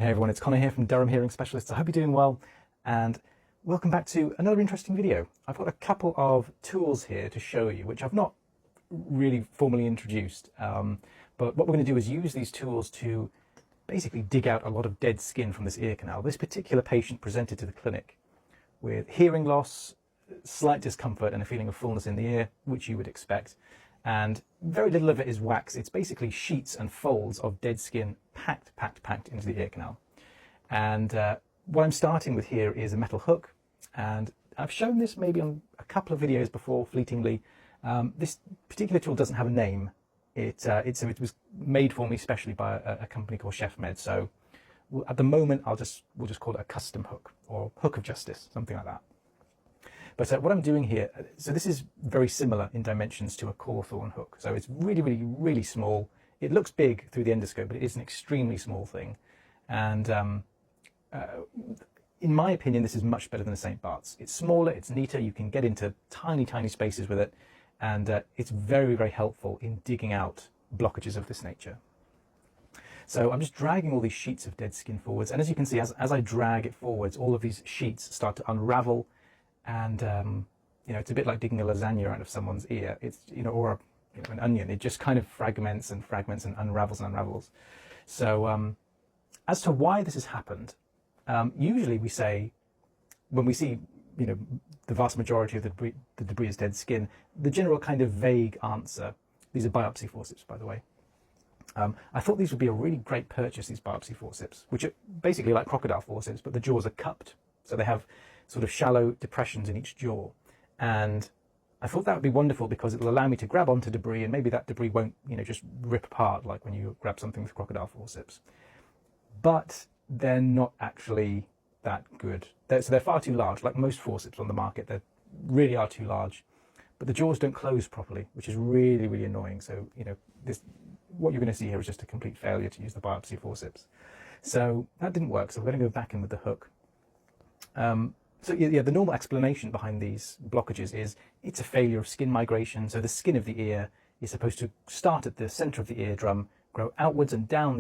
Hey everyone, it's Connor here from Durham Hearing Specialists. I hope you're doing well, and welcome back to another interesting video. I've got a couple of tools here to show you, which I've not really formally introduced, but what we're going to do is use these tools to basically dig out a lot of dead skin from this ear canal. This particular patient presented to the clinic with hearing loss, slight discomfort and a feeling of fullness in the ear, which you would expect. And very little of it is wax. It's basically sheets and folds of dead skin packed into the ear canal. And what I'm starting with here is a metal hook. And I've shown this maybe on a couple of videos before, fleetingly. This particular tool doesn't have a name. It was made for me specially by a company called Chef Med. So at the moment, we'll just call it a custom hook or hook of justice, something like that. But what I'm doing here, so this is very similar in dimensions to a Cawthorn hook. So it's really small. It looks big through the endoscope, but it is an extremely small thing. And in my opinion, this is much better than a St. Bart's. It's smaller, it's neater, you can get into tiny spaces with it. And it's very helpful in digging out blockages of this nature. So I'm just dragging all these sheets of dead skin forwards. And as you can see, as I drag it forwards, all of these sheets start to unravel. And you know, it's a bit like digging a lasagna out of someone's ear. It's, you know, or an onion. It just kind of fragments and unravels. So as to why this has happened, usually we say, when we see, you know, the vast majority of the debris is dead skin, the general kind of vague answer. These are biopsy forceps, by the way. I thought these would be a really great purchase, these biopsy forceps, which are basically like crocodile forceps, but the jaws are cupped, so they have sort of shallow depressions in each jaw. And I thought that would be wonderful because it will allow me to grab onto debris, and maybe that debris won't, you know, just rip apart like when you grab something with crocodile forceps. But they're not actually that good. So they're far too large. Like most forceps on the market, they really are too large. But the jaws don't close properly, which is really annoying. So, you know, what you're going to see here is just a complete failure to use the biopsy forceps. So that didn't work. So we're going to go back in with the hook. So yeah, the normal explanation behind these blockages is it's a failure of skin migration. So the skin of the ear is supposed to start at the center of the eardrum, grow outwards and down the